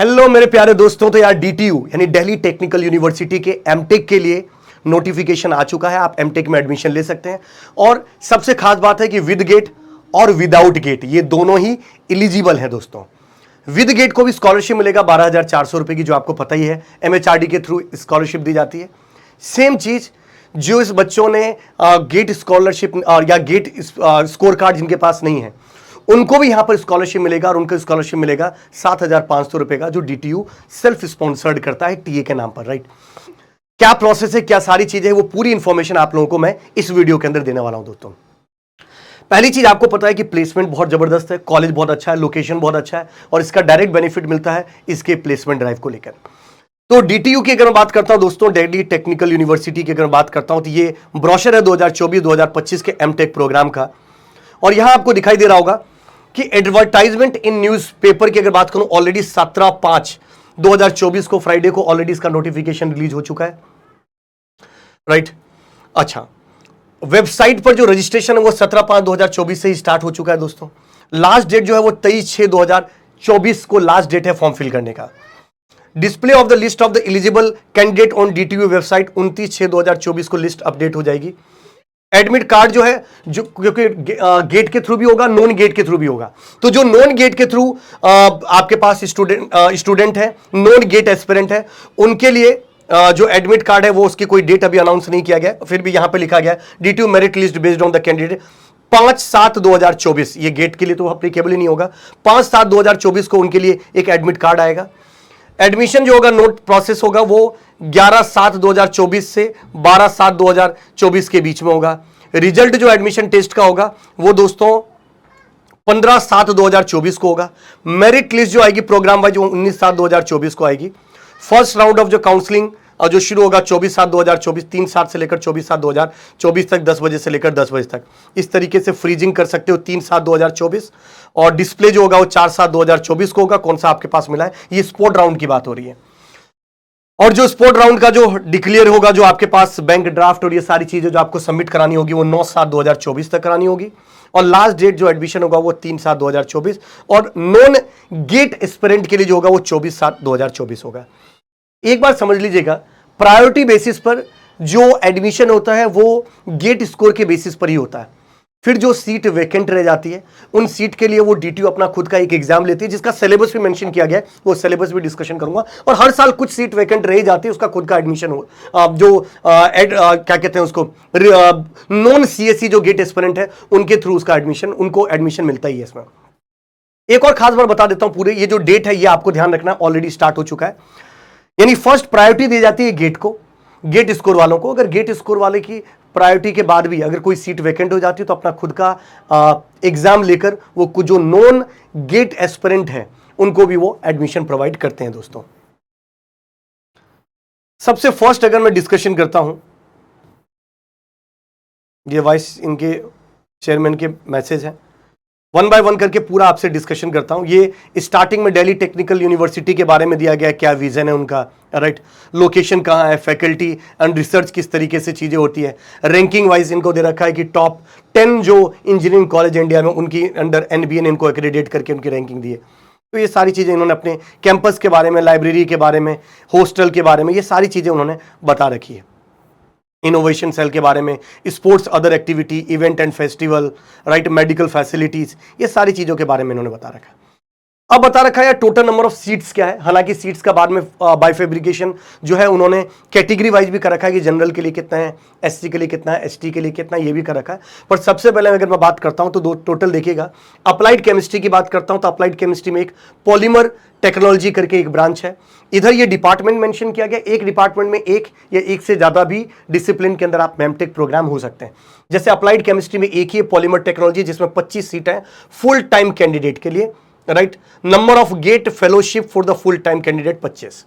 Hello मेरे प्यारे दोस्तों, तो यार डीटीयू यानी दिल्ली टेक्निकल यूनिवर्सिटी के एमटेक के लिए नोटिफिकेशन आ चुका है। आप एमटेक में एडमिशन ले सकते हैं और सबसे खास बात है कि विद गेट और विदाउट गेट ये दोनों ही एलिजिबल हैं दोस्तों। विद गेट को भी स्कॉलरशिप मिलेगा 12,400 रुपए की, जो आपको पता ही है एमएचआरडी के थ्रू स्कॉलरशिप दी जाती है। सेम चीज जो इस बच्चों ने गेट स्कॉलरशिप या गेट स्कोर कार्ड जिनके पास नहीं है उनको भी यहां पर स्कॉलरशिप मिलेगा और उनको स्कॉलरशिप मिलेगा 7,500 रुपए का, जो डीटीयू सेल्फ स्पॉन्सर्ड करता है टीए के नाम पर। राइट, क्या प्रोसेस है, क्या सारी चीजें हैं, वो पूरी इंफॉर्मेशन आप लोगों को मैं इस वीडियो के अंदर देने वाला हूं दोस्तों। पहली चीज आपको पता है कि प्लेसमेंट बहुत जबरदस्त है, कॉलेज बहुत अच्छा है, लोकेशन बहुत अच्छा है और इसका डायरेक्ट बेनिफिट मिलता है इसके प्लेसमेंट ड्राइव को लेकर। तो डीटीयू की अगर मैं बात करता हूं दोस्तों, दिल्ली टेक्निकल यूनिवर्सिटी की अगर मैं बात करता हूं तो ये ब्रोशर है 2024-2025 के एमटेक प्रोग्राम का। और यहां आपको दिखाई दे रहा होगा कि एडवर्टाइजमेंट इन न्यूज़पेपर की अगर बात करूं, ऑलरेडी 17/5/2024 को फ्राइडे को ऑलरेडी इसका नोटिफिकेशन रिलीज हो चुका है। राइट, अच्छा, वेबसाइट पर जो रजिस्ट्रेशन है वो 17/5/2024 से ही स्टार्ट हो चुका है दोस्तों। लास्ट डेट जो है वो 23/6/2024 को लास्ट डेट है फॉर्म फिल करने का। Display of the list of the eligible candidate on DTU website 29/6/2024 को लिस्ट अपडेट हो जाएगी। एडमिट कार्ड जो है, जो क्योंकि गेट के थ्रू भी होगा, नॉन गेट के थ्रू भी होगा, तो जो नॉन गेट के थ्रू आपके पास स्टूडेंट है, नॉन गेट एस्पिरेंट है, उनके लिए जो एडमिट कार्ड है वो उसकी कोई डेट अभी अनाउंस नहीं किया गया, फिर भी यहां पे लिखा गया DTU merit list based on the candidate 5/7/2024। ये गेट के लिए तो अप्लीकेबल ही नहीं होगा। 5/7/2024 को उनके लिए एक एडमिट कार्ड आएगा। एडमिशन जो होगा, नोट प्रोसेस होगा, वो 11/7/2024 से 12/7/2024 के बीच में होगा। रिजल्ट जो एडमिशन टेस्ट का होगा वो दोस्तों 15/7/2024 को होगा। मेरिट लिस्ट जो आएगी प्रोग्राम वाइज वो 19/7/2024 को आएगी। फर्स्ट राउंड ऑफ जो काउंसलिंग जो शुरू होगा 24/7/2024, 3/7 से लेकर 24/7/2024 तक, 10 बजे से लेकर 10 बजे तक। इस तरीके से फ्रीजिंग कर सकते हो 3/7/2024। और डिस्प्ले जो होगा वो 4/7/2024 को होगा। कौन सा आपके पास मिला है, ये स्पोर्ट राउंड की बात हो रही है। और जो स्पोर्ट राउंड का जो डिक्लेयर होगा, जो आपके पास बैंक ड्राफ्ट और ये सारी चीजें जो आपको सबमिट करानी होगी वो 9/7/2024 तक करानी होगी। और लास्ट डेट जो एडमिशन होगा वो 3/7/2024 और नॉन गेट एस्पिरेंट के लिए जो होगा वो 24/7/2024 होगा। एक बार समझ लीजिएगा, प्रायोरिटी बेसिस पर जो एडमिशन होता है वो गेट स्कोर के बेसिस पर ही होता है। फिर जो सीट वैकेंट रह जाती है उन सीट के लिए वो डीटीयू अपना खुद का एक एग्जाम लेती है, जिसका सिलेबस भी मेंशन किया गया है, वो सिलेबस भी डिस्कशन करूंगा। और हर साल कुछ सीट वैकेंट रह जाती है, उसका खुद का एडमिशन हो, क्या कहते हैं उसको, नॉन सीएससी जो गेट एस्पिरेंट है उनके थ्रू उसका एडमिशन, उनको एडमिशन मिलता ही है इसमें। एक और खास बात बता देता हूं, पूरे ये जो डेट है ये आपको ध्यान रखना, ऑलरेडी स्टार्ट हो चुका है। यानी फर्स्ट प्रायोरिटी दी जाती है गेट को, गेट स्कोर वालों को। अगर गेट स्कोर वाले की प्रायोरिटी के बाद भी अगर कोई सीट वैकेंट हो जाती है तो अपना खुद का एग्जाम लेकर वो जो नॉन गेट एस्पिरेंट है उनको भी वो एडमिशन प्रोवाइड करते हैं दोस्तों। सबसे फर्स्ट अगर मैं डिस्कशन करता हूं, ये वाइस इनके चेयरमैन के मैसेज है, वन बाय वन करके पूरा आपसे डिस्कशन करता हूं। ये स्टार्टिंग में दिल्ली टेक्निकल यूनिवर्सिटी के बारे में दिया गया, क्या विजन है उनका, राइट, लोकेशन कहां है, फैकल्टी एंड रिसर्च किस तरीके से चीजें होती है। रैंकिंग वाइज इनको दे रखा है कि टॉप 10 जो इंजीनियरिंग कॉलेज इंडिया में उनकी अंडर एनबीए ने इनको एक्रेडिट करके उनकी रैंकिंग दी है। तो ये सारी चीजें इन्होंने अपने कैंपस के बारे में, लाइब्रेरी के बारे में, हॉस्टल के बारे में, ये सारी चीजें उन्होंने बता रखी है। इनोवेशन सेल के बारे में, sports other activity, event and festival, right, medical facilities, ये सारी चीजों के बारे में इन्होंने बता रखा है। अब बता रखा है टोटल नंबर ऑफ सीट्स क्या है। हालांकि सीट्स का बाद में बाइफेब्रिकेशन जो है उन्होंने कैटेगरी वाइज भी कर रखा है कि जनरल के लिए कितना है, एससी के लिए कितना है, एसटी के लिए कितना है, ये भी कर रखा है। पर सबसे पहले अगर मैं बात करता हूं तो दो टोटल देखिएगा, अप्लाइड केमिस्ट्री की बात करता हूं तो अप्लाइड केमिस्ट्री में एक पॉलीमर टेक्नोलॉजी करके एक ब्रांच है। इधर ये डिपार्टमेंट मेंशन किया गया, एक डिपार्टमेंट में एक या एक से ज्यादा भी डिसिप्लिन के अंदर आप मेमटेक प्रोग्राम हो सकते हैं। जैसे अप्लाइड केमिस्ट्री में एक ही पॉलीमर टेक्नोलॉजी जिसमें 25 सीट है फुल टाइम कैंडिडेट के लिए, right. Number of GATE fellowship for the full time candidate 25।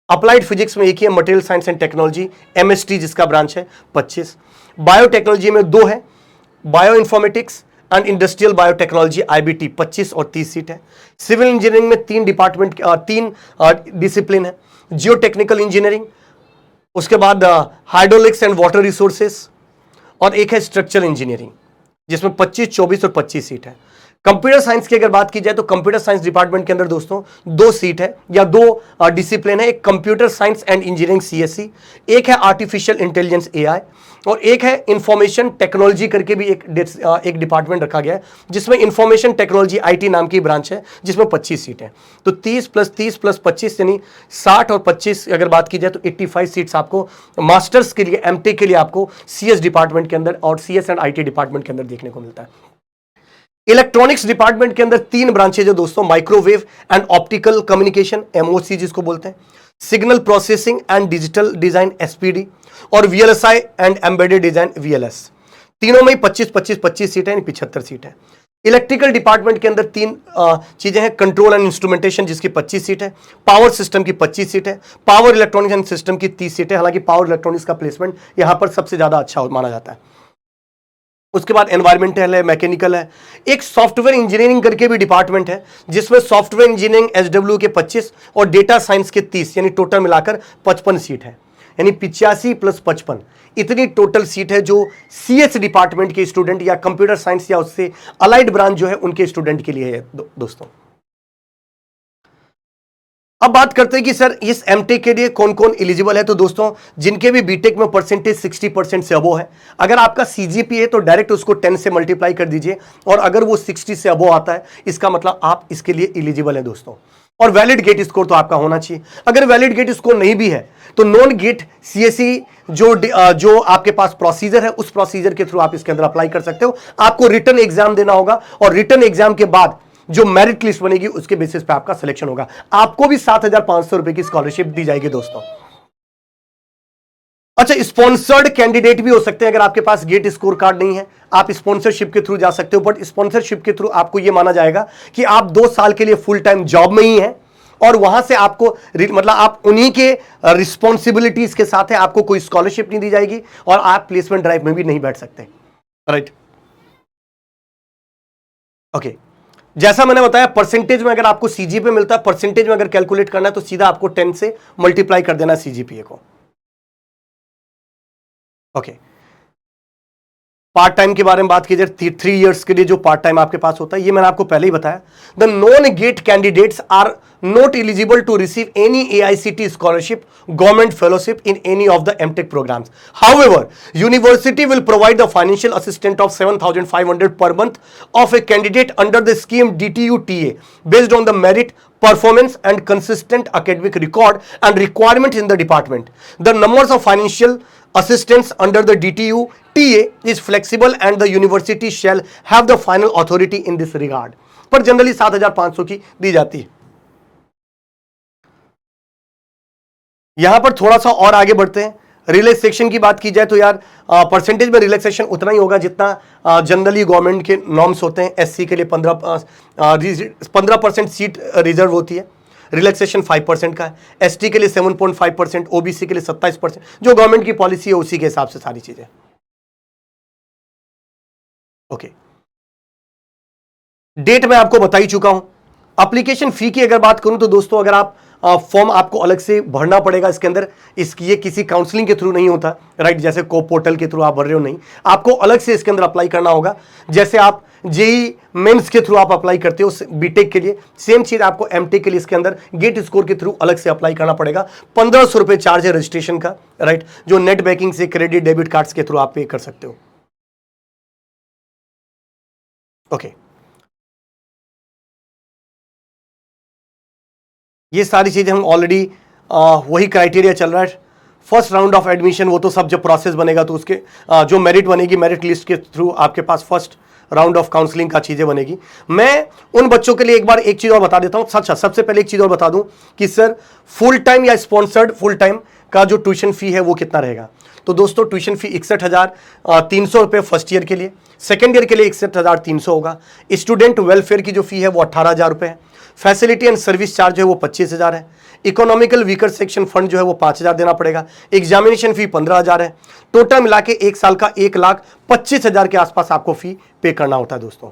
Applied physics में एक ही है, material science and technology MST जिसका ब्रांच है 25। बायोटेक्नोलॉजी में 2 है, bio informatics and industrial biotechnology IBT 25 और 30 सीट है। सिविल इंजीनियरिंग में 3 डिपार्टमेंट, 3 डिसिप्लिन है, जियो टेक्निकल इंजीनियरिंग, उसके बाद हाइड्रोलिक्स एंड वाटर रिसोर्सेस, और एक है स्ट्रक्चरल इंजीनियरिंग जिसमें 25, 24 और 25 सीट है। कंप्यूटर साइंस की अगर बात की जाए तो कंप्यूटर साइंस डिपार्टमेंट के अंदर दोस्तों 2 सीट है या 2 डिसिप्लिन है। एक computer science and engineering CSC, एक है आर्टिफिशियल इंटेलिजेंस एआई, और एक है इंफॉर्मेशन टेक्नोलॉजी करके भी एक डिपार्टमेंट रखा गया है जिसमें इंफॉर्मेशन टेक्नोलॉजी आईटी नाम की ब्रांच है जिसमें 25 सीट है। तो 30 + 30 + 25 यानी 60 और 25 अगर बात की जाए तो 85 सीट्स आपको मास्टर्स के लिए, एमटेक के लिए आपको सीएस डिपार्टमेंट के अंदर और सीएस एंड आईटी डिपार्टमेंट के अंदर देखने को मिलता है। इलेक्ट्रॉनिक्स डिपार्टमेंट के अंदर 3 ब्रांचेज है दोस्तों, microwave and optical communication MOC जिसको बोलते हैं, signal processing and digital design SPD, और VLSI and embedded design VLS. तीनों में 25-25-25 सीट है, 75 सीट है। इलेक्ट्रिकल डिपार्टमेंट के अंदर 3 चीजें हैं, कंट्रोल एंड इंस्ट्रूमेंटेशन जिसकी 25 सीट है, पावर सिस्टम की 25 सीट है, पावर इलेक्ट्रॉनिक्स एंड सिस्टम की 30 सीट है। हालांकि पावर इलेक्ट्रॉनिक्स का प्लेसमेंट यहां पर सबसे ज्यादा अच्छा माना जाता है। उसके बाद एनवायरमेंटल है, मैकेनिकल है, एक सॉफ्टवेयर इंजीनियरिंग करके भी डिपार्टमेंट है जिसमें सॉफ्टवेयर इंजीनियरिंग एसडब्ल्यू के 25 और डेटा साइंस के 30 यानी टोटल मिलाकर 55 सीट है, यानी 85 + 55 इतनी टोटल सीट है जो सीएस डिपार्टमेंट के स्टूडेंट या कंप्यूटर साइंस या उससे अलाइड ब्रांच जो है उनके स्टूडेंट के लिए है दोस्तों। अब बात करते हैं कि सर इस एमटेक के लिए कौन कौन एलिजिबल है। तो दोस्तों जिनके भी बीटेक में परसेंटेज 60% से अबो है, अगर आपका सीजीपी है तो डायरेक्ट उसको 10 से मल्टीप्लाई कर दीजिए, और अगर वो 60 से अबो आता है इसका मतलब आप इसके लिए एलिजिबल है दोस्तों। और वैलिड गेट स्कोर तो आपका होना चाहिए। अगर वैलिड गेट स्कोर नहीं भी है तो नॉन गेट सीएससी जो आपके पास प्रोसीजर है उस प्रोसीजर के थ्रू आप इसके अंदर अप्लाई कर सकते हो। आपको रिटन एग्जाम देना होगा और रिटन एग्जाम के बाद जो मेरिट लिस्ट बनेगी उसके बेसिस पे आपका सिलेक्शन होगा। आपको भी 7,500 रुपए की स्कॉलरशिप दी जाएगी दोस्तों। अच्छा, स्पॉन्सर्ड कैंडिडेट भी हो सकते हैं। अगर आपके पास गेट स्कोर कार्ड नहीं है आप स्पॉन्सरशिप के थ्रू जा सकते हो, बट स्पॉन्सरशिप के थ्रू आपको यह माना जाएगा कि आप 2 साल के लिए फुल टाइम जॉब में ही हैं और वहां से आपको मतलब आप उन्हीं के रिस्पॉन्सिबिलिटीज के साथ है, आपको कोई स्कॉलरशिप नहीं दी जाएगी और आप प्लेसमेंट ड्राइव में भी नहीं बैठ सकते। Right, okay. जैसा मैंने बताया परसेंटेज में अगर आपको सीजीपीए मिलता है, परसेंटेज में अगर कैलकुलेट करना है तो सीधा आपको 10 से मल्टीप्लाई कर देना सीजीपीए को। ओके, पार्ट टाइम के बारे में बात की जाए 3 इयर्स के लिए जो पार्ट टाइम आपके पास होता है, ये मैंने आपको पहले ही बताया। The non GATE candidates are not eligible to receive any AICTE scholarship, government fellowship in any of the MTech programs. However, university will provide the financial assistant of 7,500 per month of a candidate under the scheme DTU-TA based on the merit, performance and consistent academic record and requirements in the department. The numbers of financial assistance under the DTU-TA is flexible and the university shall have the final authority in this regard. पर generally 7,500 की दी जाती है। यहां पर थोड़ा सा और आगे बढ़ते हैं। रिलैक्सेशन की बात की जाए तो यार परसेंटेज में रिलैक्सेशन उतना ही होगा जितना जनरली गवर्नमेंट के नॉर्म्स होते हैं। एससी के लिए 15% सीट रिजर्व होती है, रिलैक्सेशन 5% का है। एसटी के लिए 7.5%, ओबीसी के लिए 27%। जो गवर्नमेंट की पॉलिसी है उसी के हिसाब से सारी चीजें। ओके, डेट मैं आपको बता ही चुका हूं। एप्लीकेशन फी की अगर बात करूं तो दोस्तों अगर आप फॉर्म आपको अलग से भरना पड़ेगा इसके अंदर, ये किसी काउंसलिंग के थ्रू नहीं होता, राइट। जैसे को पोर्टल के थ्रू आप भर रहे हो, नहीं, आपको अलग से इसके अंदर अप्लाई करना होगा। जैसे आप जेई मेंस के थ्रू आप अप्लाई करते हो बीटेक के लिए, सेम चीज आपको एमटेक के लिए इसके अंदर गेट स्कोर के थ्रू अलग से अप्लाई करना पड़ेगा। 1,500 रुपए चार्ज है रजिस्ट्रेशन का, राइट, जो नेट बैंकिंग से क्रेडिट डेबिट कार्ड्स के थ्रू आप पे कर सकते हो। ओके, ये सारी चीजें हम ऑलरेडी वही क्राइटेरिया चल रहा है। फर्स्ट राउंड ऑफ एडमिशन वो तो सब जब प्रोसेस बनेगा तो उसके जो मेरिट बनेगी, मेरिट लिस्ट के थ्रू आपके पास फर्स्ट राउंड ऑफ काउंसलिंग का चीजें बनेगी। मैं उन बच्चों के लिए एक बार एक चीज और बता देता हूं। अच्छा, सबसे पहले एक चीज और बता दूं कि सर फुल टाइम या स्पॉन्सर्ड फुल टाइम का जो ट्यूशन फी है वो कितना रहेगा। तो दोस्तों ट्यूशन फी 61,300 रुपए फर्स्ट ईयर के लिए, सेकेंड ईयर के लिए 61,300 होगा। स्टूडेंट वेलफेयर की जो फी है वो 18,000 रुपए है। फैसिलिटी एंड सर्विस चार्ज है वो 25,000 है। इकोनॉमिकल वीकर सेक्शन फंड जो है वो 5,000 देना पड़ेगा। एग्जामिनेशन फी 15,000 है। टोटल मिला के एक साल का 1,25,000 के आसपास आपको फी पे करना होता है दोस्तों।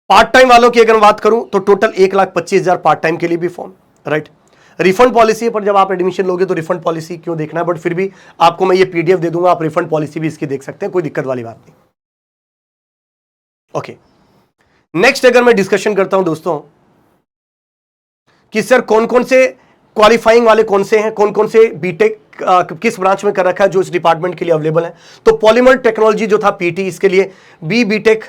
पार्ट टाइम वालों की अगर बात करूं तो टोटल 1,25,000 पार्ट टाइम के लिए भी फॉर्म, राइट। रिफंड पॉलिसी पर जब आप एडमिशन लोगे तो रिफंड पॉलिसी क्यों देखना है, बट फिर भी आपको मैं ये पीडीएफ दे दूंगा, आप रिफंड पॉलिसी भी इसकी देख सकते हैं, कोई दिक्कत वाली बात नहीं। ओके, नेक्स्ट अगर मैं डिस्कशन करता हूं दोस्तों कि सर कौन कौन से क्वालिफाइंग वाले कौन से हैं, कौन कौन से बीटेक किस ब्रांच में कर रखा है जो इस डिपार्टमेंट के लिए अवेलेबल है, तो पॉलीमर टेक्नोलॉजी जो था पीटी, इसके लिए बीटेक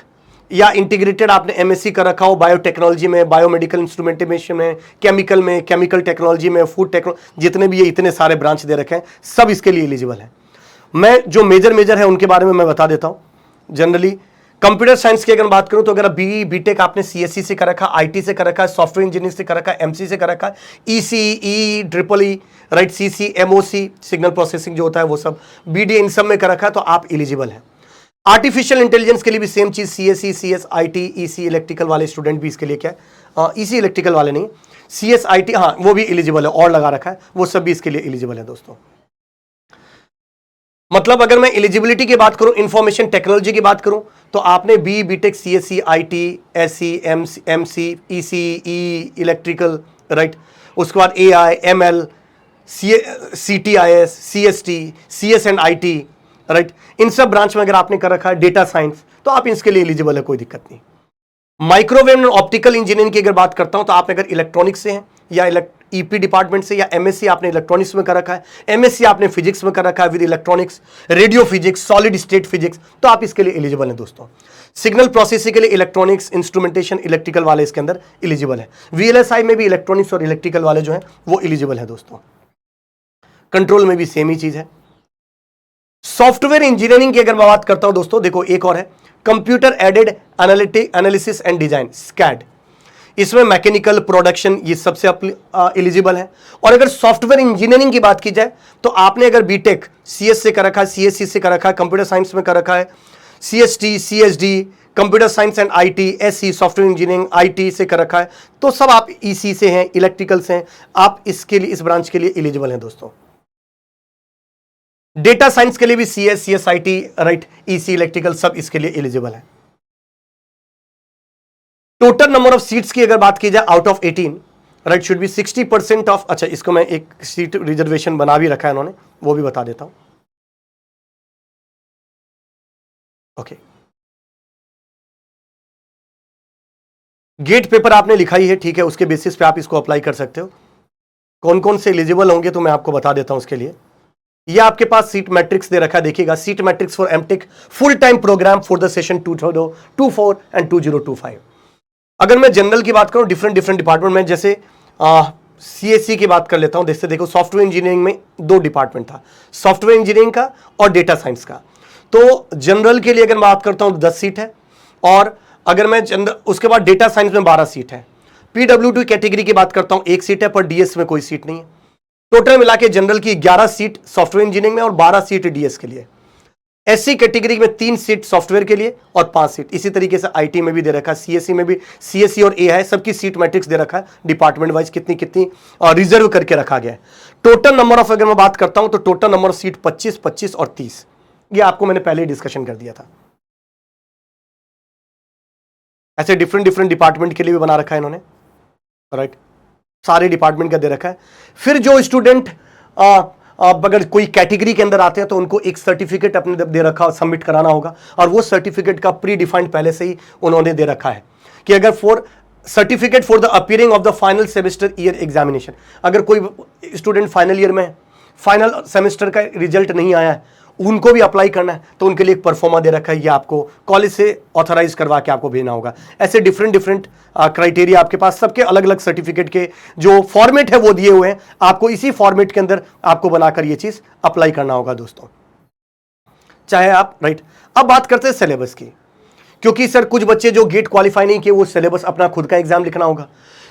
या इंटीग्रेटेड आपने एमएससी कर रखा हो बायोटेक्नोलॉजी में, बायोमेडिकल इंस्ट्रूमेंटेशन में, केमिकल टेक्नोलॉजी में, फूड टेक्नोलॉजी, जितने भी ये इतने सारे ब्रांच दे रखे हैं सब इसके लिए एलिजिबल है। मैं जो मेजर है उनके बारे में मैं बता देता हूं। जनरली कंप्यूटर साइंस की अगर बात करूं तो अगर बीटेक आपने सीएससी से कर रखा, आईटी से कर रखा है, सॉफ्टवेयर इंजीनियरिंग से कर रखा है, एमसी से कर रखा है, EC, triple E, right, CC, MOC, signal processing जो होता है वो सब, बीडीए, इन सब में कर रखा है तो आप एलिजिबल हैं। आर्टिफिशियल इंटेलिजेंस के लिए भी सेम चीज, CSC, CS, IT, EC, electrical वाले स्टूडेंट भी इसके लिए क्या है, ईसी इलेक्ट्रिकल वाले नहीं, सीएस, आईटी, हाँ वो भी एलिजिबल है, और लगा रखा है, वो सब भी इसके लिए एलिजिबल है दोस्तों। मतलब अगर मैं एलिजिबिलिटी की बात करूं, इंफॉर्मेशन टेक्नोलॉजी की बात करूं, तो आपने BTech, CSC, IT, SC, MC, EC, electrical, right, उसके बाद AI, ML, CTIS, CST, CS and IT, right, इन सब ब्रांच में अगर आपने कर रखा है, डेटा साइंस, तो आप इसके लिए एलिजिबल है, कोई दिक्कत नहीं। माइक्रोवेव एंड ऑप्टिकल इंजीनियरिंग की अगर बात करता हूं तो आप अगर इलेक्ट्रॉनिक्स से हैं या ईपी डिपार्टमेंट से, या एमएससी आपने इलेक्ट्रॉनिक्स में कर रखा है, एमएससी आपने फिजिक्स में कर रखा है with electronics, radio physics, solid state physics, तो आप इसके लिए एलिजिबल हैं दोस्तों। सिग्नल प्रोसेसिंग के लिए इलेक्ट्रॉनिक्स, इंस्ट्रूमेंटेशन, इलेक्ट्रिकल वाले इसके अंदर एलिजिबल है। वीएलएसआई में भी इलेक्ट्रॉनिक्स और इलेक्ट्रिकल वाले जो है वो एलिजिबल है दोस्तों। कंट्रोल में भी सेम ही चीज है। सॉफ्टवेयर इंजीनियरिंग की अगर मैं बात करता हूं दोस्तों, देखो एक और है computer aided analysis and design, स्कैड, इसमें मैकेनिकल, प्रोडक्शन, ये सबसे एलिजिबल है। और अगर सॉफ्टवेयर इंजीनियरिंग की बात की जाए तो आपने अगर बीटेक सीएस से कर रखा है, सीएससी से कर रखा है, कंप्यूटर साइंस में कर रखा है, CST, CSD, computer science and IT, SC, software engineering, IT से कर रखा है, तो सब आप ईसी से हैं, इलेक्ट्रिकल से हैं, आप इसके लिए, इस ब्रांच के लिए एलिजिबल हैं दोस्तों। डेटा साइंस के लिए भी CS, CSIT, right, EC, electrical, सब इसके लिए एलिजिबल है। टोटल नंबर ऑफ सीट्स की अगर बात की जाए out of 18, right, should be 60% of, अच्छा इसको मैं एक सीट रिजर्वेशन बना भी रखा है इन्होंने, वो भी बता देता हूं। ओके, गेट पेपर आपने लिखा ही है, ठीक है, उसके बेसिस पे आप इसको अप्लाई कर सकते हो। कौन कौन से एलिजिबल होंगे तो मैं आपको बता देता हूं उसके लिए। ये आपके पास सीट मैट्रिक्स दे रखा है, देखिएगा, seat matrix for MTech full time program for the session 2024 and 2025। अगर मैं जनरल की बात करूं, डिफरेंट डिपार्टमेंट में, जैसे सीएससी की बात कर लेता हूं, जैसे देखो सॉफ्टवेयर इंजीनियरिंग में 2 डिपार्टमेंट था, सॉफ्टवेयर इंजीनियरिंग का और डेटा साइंस का। तो जनरल के लिए अगर मैं बात करता हूं तो 10 सीट है, और अगर मैं उसके बाद डेटा साइंस में 12 सीट है। पीडब्ल्यूडी कैटेगरी की बात करता हूं 1 सीट है, पर डीएस में कोई सीट नहीं है। टोटल मिला के जनरल की 11 सीट सॉफ्टवेयर इंजीनियरिंग में और 12 सीट डीएस के लिए। एससी कैटेगरी में 3 सीट सॉफ्टवेयर के लिए और 5 सीट, इसी तरीके से आईटी में भी दे रखा है, सीएससी में भी, सीएससी और ए है, सबकी सीट मैट्रिक्स दे रखा है डिपार्टमेंट वाइज, कितनी कितनी रिजर्व करके रखा गया है। टोटल नंबर ऑफ अगर मैं बात करता हूं तो टोटल नंबर ऑफ सीट 25, 25 और 30, ये आपको मैंने पहले ही डिस्कशन कर दिया था। ऐसे डिफरेंट डिपार्टमेंट के लिए भी बना रखा है इन्होंने, राइट, सारे डिपार्टमेंट का दे रखा है। फिर जो स्टूडेंट अगर कोई कैटेगरी के अंदर आते हैं तो उनको एक सर्टिफिकेट अपने दे रखा, सबमिट कराना होगा, और वो सर्टिफिकेट का प्री डिफाइंड पहले से ही उन्होंने दे रखा है कि अगर for certificate for the appearing of the final semester year examination, अगर कोई स्टूडेंट फाइनल ईयर में है, फाइनल सेमेस्टर का रिजल्ट नहीं आया है, उनको भी अप्लाई करना है, तो उनके लिए एक परफॉर्मा दे रखा है, ये आपको कॉलेज से ऑथराइज करवा के आपको भेजना होगा। ऐसे डिफरेंट क्राइटेरिया आपके पास, सबके अलग अलग सर्टिफिकेट के जो फॉर्मेट है वो दिए हुए हैं, आपको इसी फॉर्मेट के अंदर आपको बनाकर ये चीज अप्लाई करना होगा दोस्तों, चाहे आप, राइट। अब बात करते हैं सिलेबस की, क्योंकि सर कुछ बच्चे जो गेट क्वालिफाई नहीं किए वो सिलेबस अपना खुद का एग्जाम लिखना होगा,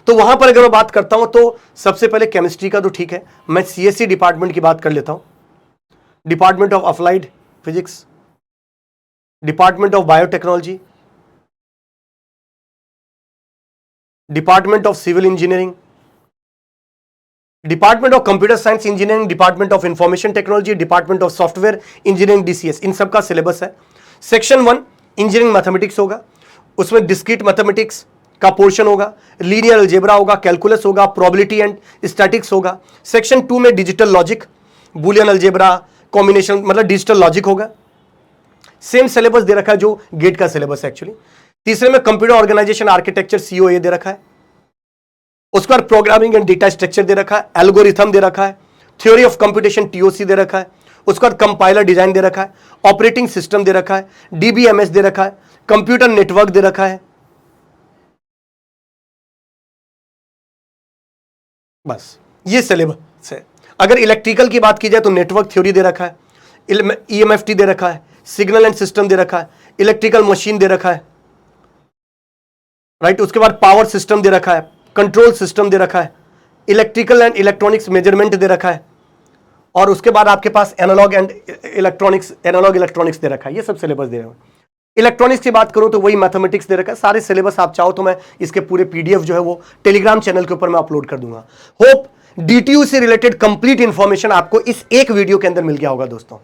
तो वहां पर अगर मैं बात करता हूं तो सबसे पहले केमिस्ट्री का तो ठीक है, मैं सीएससी डिपार्टमेंट की बात कर लेता हूं। Department of applied physics, department of biotechnology, department of civil engineering, department of computer science engineering, department of information technology, department of software engineering, DCS, इन सब का सिलेबस है। सेक्शन 1 इंजीनियरिंग मैथमेटिक्स होगा, उसमें डिस्क्रीट मैथमेटिक्स का portion होगा, linear algebra होगा, calculus होगा, प्रोबेबिलिटी एंड स्टैटिक्स होगा। सेक्शन 2 में digital logic, Boolean algebra, combination, मतलब डिजिटल लॉजिक होगा। सेम सिलेबस दे रखा है जो गेट का सिलेबस है एक्चुअली। तीसरे में कंप्यूटर ऑर्गेनाइजेशन आर्किटेक्चर COA दे रखा है। उसके बाद प्रोग्रामिंग एंड डेटा स्ट्रक्चर दे रखा है, एल्गोरिथम दे रखा है, थ्योरी ऑफ कंप्यूटेशन TOC दे रखा है, उसके बाद कंपाइलर डिजाइन दे रखा है, ऑपरेटिंग सिस्टम दे रखा है, DBMS दे रखा है, कंप्यूटर नेटवर्क दे रखा है। बस ये सिलेबस है। अगर इलेक्ट्रिकल की बात की जाए तो नेटवर्क थ्योरी दे रखा है, EMFT दे रखा है, सिग्नल एंड सिस्टम दे रखा है, इलेक्ट्रिकल मशीन दे रखा है, राइट। उसके बाद पावर सिस्टम दे रखा है, कंट्रोल सिस्टम दे रखा है, इलेक्ट्रिकल एंड इलेक्ट्रॉनिक्स मेजरमेंट दे रखा है, और उसके बाद आपके पास एनालॉग इलेक्ट्रॉनिक्स दे रखा है। ये सब सिलेबस दे रहे हैं। इलेक्ट्रॉनिक्स की बात करूं तो वही मैथमेटिक्स दे रखा है। सारे सिलेबस आप चाहो तो मैं इसके पूरे PDF जो है वो टेलीग्राम चैनल के ऊपर मैं अपलोड कर दूंगा। होप DTU से रिलेटेड कंप्लीट इंफॉर्मेशन आपको इस एक वीडियो के अंदर मिल गया होगा दोस्तों,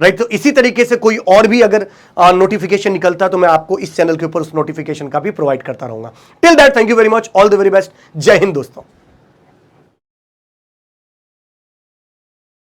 राइट। तो इसी तरीके से कोई और भी अगर नोटिफिकेशन निकलता तो मैं आपको इस चैनल के ऊपर उस नोटिफिकेशन का भी प्रोवाइड करता रहूंगा। Till that, thank you very much, all the very best, जय हिंद दोस्तों।